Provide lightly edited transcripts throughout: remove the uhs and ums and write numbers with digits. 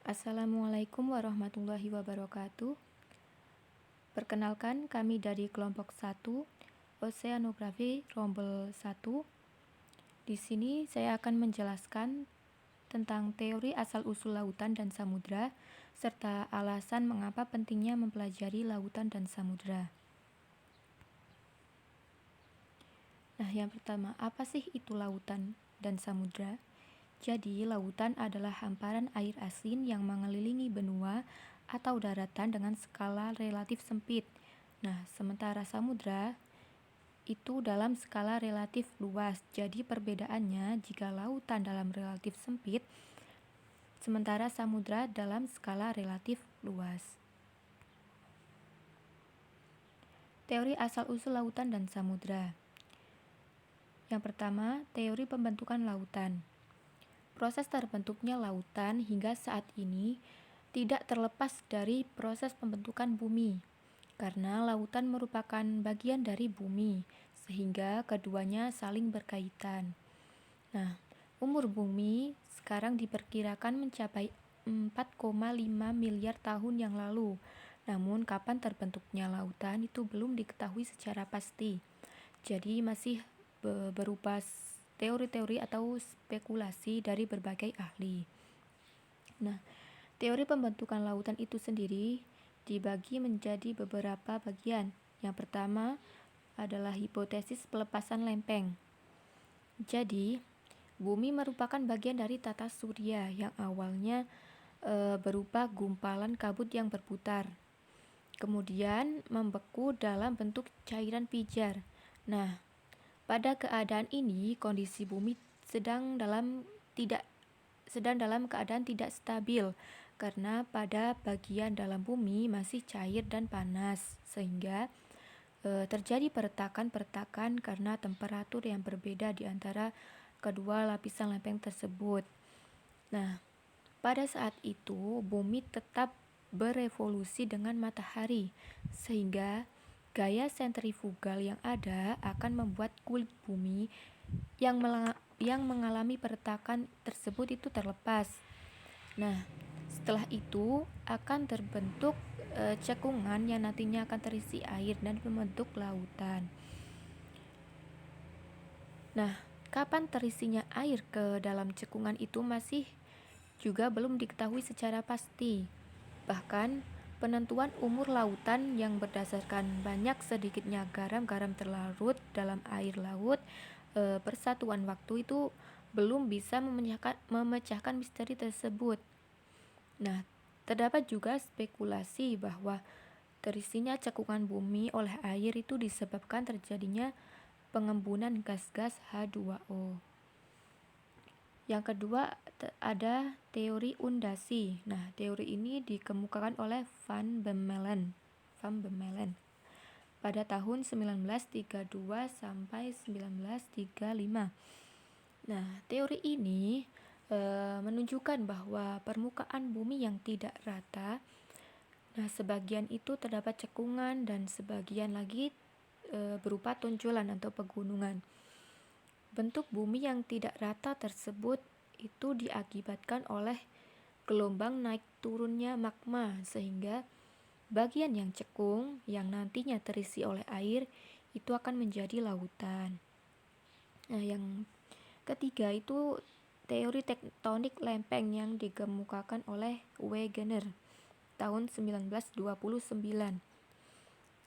Assalamualaikum warahmatullahi wabarakatuh. Perkenalkan, kami dari kelompok 1 Oceanografi Rombel 1. Di sini saya akan menjelaskan tentang teori asal-usul lautan dan samudra serta alasan mengapa pentingnya mempelajari lautan dan samudra. Nah, yang pertama, apa sih itu lautan dan samudra? Jadi, lautan adalah hamparan air asin yang mengelilingi benua atau daratan dengan skala relatif sempit. Nah, sementara samudra itu dalam skala relatif luas. Jadi, perbedaannya jika lautan dalam relatif sempit, sementara samudra dalam skala relatif luas. Teori asal-usul lautan dan samudra. Yang pertama, teori pembentukan lautan. Proses terbentuknya lautan hingga saat ini tidak terlepas dari proses pembentukan bumi, karena lautan merupakan bagian dari bumi, sehingga keduanya saling berkaitan. Nah, umur bumi sekarang diperkirakan mencapai 4,5 miliar tahun yang lalu. Namun, kapan terbentuknya lautan itu belum diketahui secara pasti. Jadi, masih berupa teori-teori atau spekulasi dari berbagai ahli. Nah, teori pembentukan lautan itu sendiri dibagi menjadi beberapa bagian. Yang pertama adalah hipotesis pelepasan lempeng. Jadi, bumi merupakan bagian dari tata surya yang awalnya berupa gumpalan kabut yang berputar. Kemudian membeku dalam bentuk cairan pijar. Nah, pada keadaan ini, kondisi bumi sedang dalam keadaan tidak stabil karena pada bagian dalam bumi masih cair dan panas, sehingga terjadi peretakan-peretakan karena temperatur yang berbeda di antara kedua lapisan lempeng tersebut. Nah, pada saat itu bumi tetap berevolusi dengan matahari, sehingga gaya sentrifugal yang ada akan membuat kulit bumi yang mengalami peretakan tersebut itu terlepas. Nah, setelah itu akan terbentuk cekungan yang nantinya akan terisi air dan membentuk lautan. Nah, kapan terisinya air ke dalam cekungan itu masih juga belum diketahui secara pasti. Bahkan penentuan umur lautan yang berdasarkan banyak sedikitnya garam-garam terlarut dalam air laut persatuan waktu itu belum bisa memecahkan misteri tersebut. Nah, terdapat juga spekulasi bahwa terisinya cekungan bumi oleh air itu disebabkan terjadinya pengembunan gas-gas H2O. Yang kedua ada teori undasi. Nah, teori ini dikemukakan oleh Van Bemmelen pada tahun 1932 sampai 1935. Nah, teori ini menunjukkan bahwa permukaan bumi yang tidak rata, nah sebagian itu terdapat cekungan dan sebagian lagi berupa tonjolan atau pegunungan. Bentuk bumi yang tidak rata tersebut itu diakibatkan oleh gelombang naik turunnya magma, sehingga bagian yang cekung yang nantinya terisi oleh air itu akan menjadi lautan. Nah, yang ketiga itu teori tektonik lempeng yang dikemukakan oleh Wegener tahun 1929.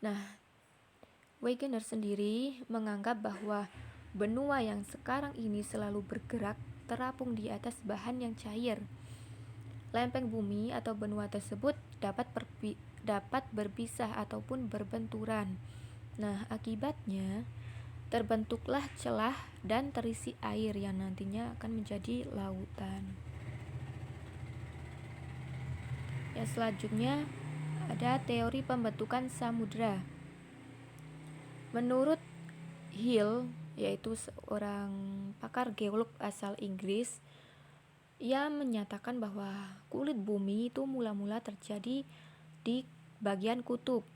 Nah, Wegener sendiri menganggap bahwa benua yang sekarang ini selalu bergerak terapung di atas bahan yang cair. Lempeng bumi atau benua tersebut dapat berpisah ataupun berbenturan. Nah, akibatnya terbentuklah celah dan terisi air yang nantinya akan menjadi lautan. Yang selanjutnya ada teori pembentukan samudra. Menurut Hill, yaitu seorang pakar geolog asal Inggris, ia menyatakan bahwa kulit bumi itu mula-mula terjadi di bagian kutub,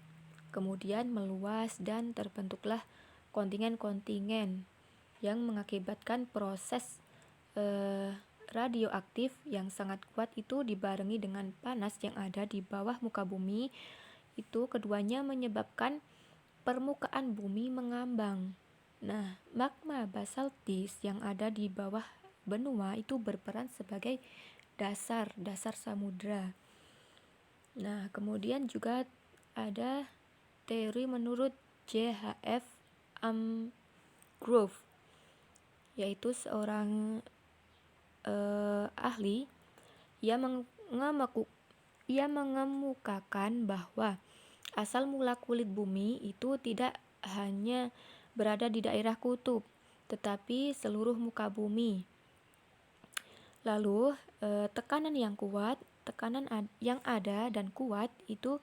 kemudian meluas dan terbentuklah kontingen-kontingen yang mengakibatkan proses radioaktif yang sangat kuat itu dibarengi dengan panas yang ada di bawah muka bumi, itu keduanya menyebabkan permukaan bumi mengambang. Nah, magma basaltis yang ada di bawah benua itu berperan sebagai dasar samudra. Nah, kemudian juga ada teori menurut J.H.F. Grove, yaitu seorang ahli. Ia mengemukakan bahwa asal mula kulit bumi itu tidak hanya berada di daerah kutub, tetapi seluruh muka bumi. Lalu tekanan yang ada dan kuat itu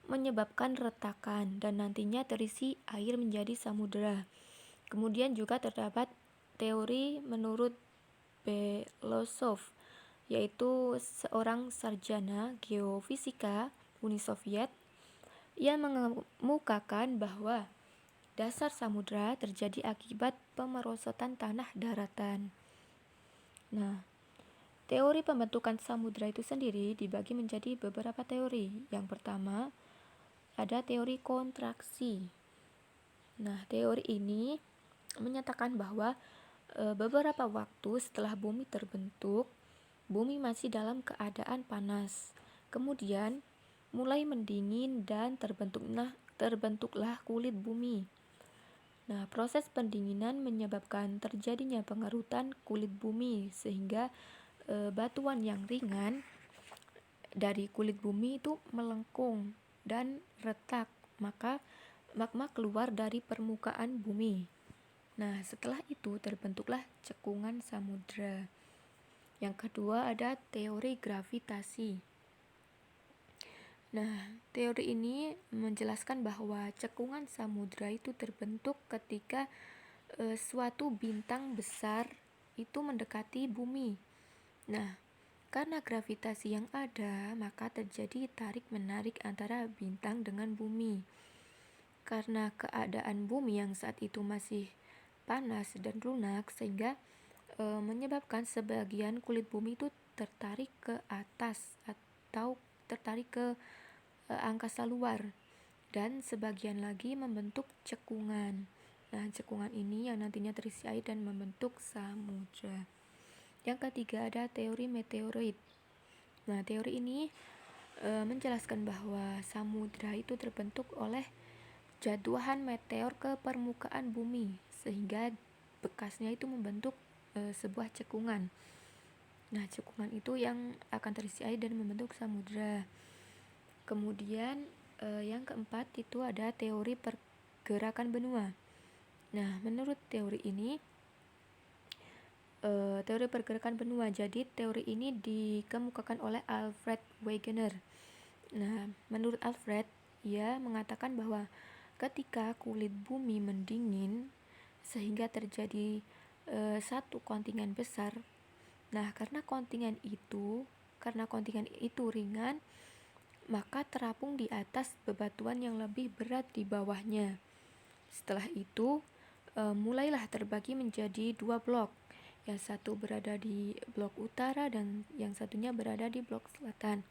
menyebabkan retakan dan nantinya terisi air menjadi samudera. Kemudian juga terdapat teori menurut Belousov, yaitu seorang sarjana geofisika Uni Soviet. Ia mengemukakan bahwa dasar samudra terjadi akibat pemerosotan tanah daratan. Nah, teori pembentukan samudra itu sendiri dibagi menjadi beberapa teori. Yang pertama, ada teori kontraksi. Nah, teori ini menyatakan bahwa beberapa waktu setelah bumi terbentuk, bumi masih dalam keadaan panas. Kemudian mulai mendingin dan terbentuklah kulit bumi. Nah, proses pendinginan menyebabkan terjadinya pengerutan kulit bumi sehingga batuan yang ringan dari kulit bumi itu melengkung dan retak, maka magma keluar dari permukaan bumi. Nah, setelah itu terbentuklah cekungan samudra. Yang kedua ada teori gravitasi. Nah, teori ini menjelaskan bahwa cekungan samudra itu terbentuk ketika suatu bintang besar itu mendekati bumi. Nah, karena gravitasi yang ada, maka terjadi tarik-menarik antara bintang dengan bumi. Karena keadaan bumi yang saat itu masih panas dan lunak, sehingga menyebabkan sebagian kulit bumi itu tertarik ke atas atau tertarik ke angkasa luar, dan sebagian lagi membentuk cekungan. Nah, cekungan ini yang nantinya terisi air dan membentuk samudra. Yang ketiga ada teori meteorit. Nah, teori ini menjelaskan bahwa samudra itu terbentuk oleh jatuhan meteor ke permukaan bumi, sehingga bekasnya itu membentuk sebuah cekungan. Nah, cekungan itu yang akan terisi air dan membentuk samudra. Kemudian yang keempat itu ada teori pergerakan benua. Nah, menurut teori ini, teori pergerakan benua, jadi teori ini dikemukakan oleh Alfred Wegener. Nah, menurut Alfred, ia mengatakan bahwa ketika kulit bumi mendingin sehingga terjadi satu kontingen besar. Nah, karena kontingen itu ringan, maka terapung di atas bebatuan yang lebih berat di bawahnya. Setelah itu mulailah terbagi menjadi dua blok. Yang satu berada di blok utara dan yang satunya berada di blok selatan.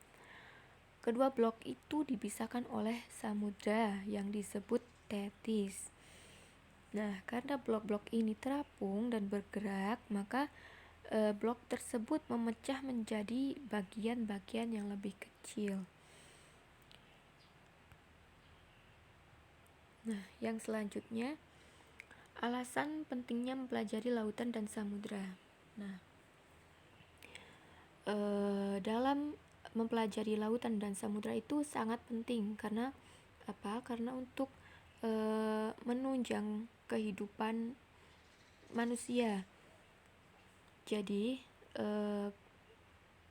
Kedua blok itu dipisahkan oleh samudra yang disebut Tethys. Nah, karena blok-blok ini terapung dan bergerak, maka blok tersebut memecah menjadi bagian-bagian yang lebih kecil. Nah, yang selanjutnya, alasan pentingnya mempelajari lautan dan samudra. Nah, dalam mempelajari lautan dan samudra itu sangat penting karena apa? Karena untuk menunjang kehidupan manusia. Jadi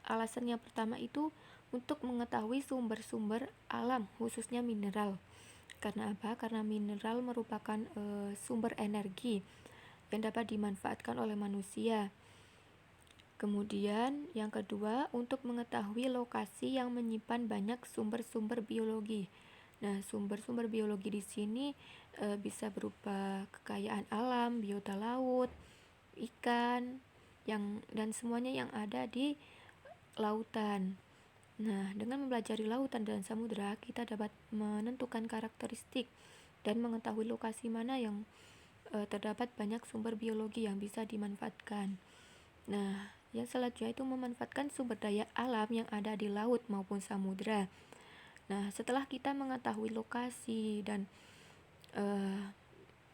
alasan yang pertama itu untuk mengetahui sumber-sumber alam, khususnya mineral. Karena apa? Karena mineral merupakan sumber energi yang dapat dimanfaatkan oleh manusia. Kemudian yang kedua, untuk mengetahui lokasi yang menyimpan banyak sumber-sumber biologi. Nah, sumber-sumber biologi di sini bisa berupa kekayaan alam, biota laut, ikan, dan semuanya yang ada di lautan. Nah, dengan mempelajari lautan dan samudera, kita dapat menentukan karakteristik dan mengetahui lokasi mana yang terdapat banyak sumber biologi yang bisa dimanfaatkan. Nah, yang selanjutnya itu memanfaatkan sumber daya alam yang ada di laut maupun samudera. Nah, setelah kita mengetahui lokasi dan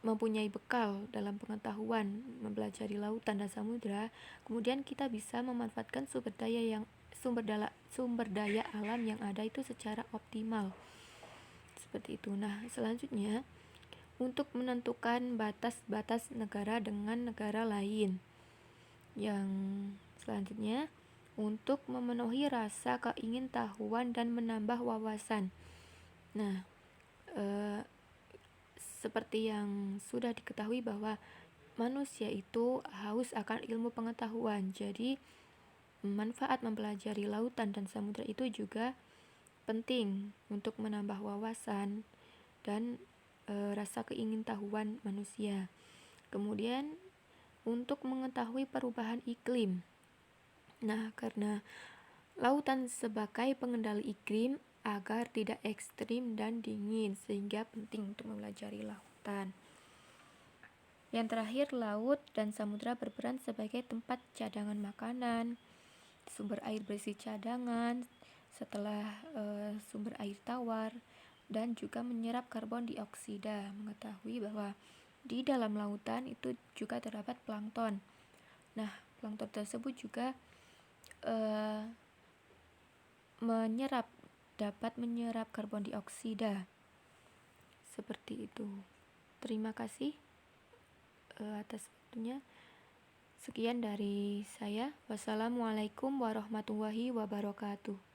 mempunyai bekal dalam pengetahuan mempelajari lautan dan samudera, kemudian kita bisa memanfaatkan sumber daya alam yang ada itu secara optimal. Seperti itu. Nah, selanjutnya untuk menentukan batas-batas negara dengan negara lain. Yang selanjutnya untuk memenuhi rasa keingintahuan dan menambah wawasan. Nah, seperti yang sudah diketahui bahwa manusia itu haus akan ilmu pengetahuan. Jadi, manfaat mempelajari lautan dan samudera itu juga penting untuk menambah wawasan dan rasa keingintahuan manusia. Kemudian, untuk mengetahui perubahan iklim. Nah, karena lautan sebagai pengendali iklim agar tidak ekstrim dan dingin, sehingga penting untuk mempelajari lautan. Yang terakhir, laut dan samudera berperan sebagai tempat cadangan makanan, sumber air bersih cadangan setelah sumber air tawar, dan juga menyerap karbon dioksida. Mengetahui bahwa di dalam lautan itu juga terdapat plankton. Nah, plankton tersebut juga dapat menyerap karbon dioksida. Seperti itu. Terima kasih atas waktunya. Sekian dari saya. Wassalamualaikum warahmatullahi wabarakatuh.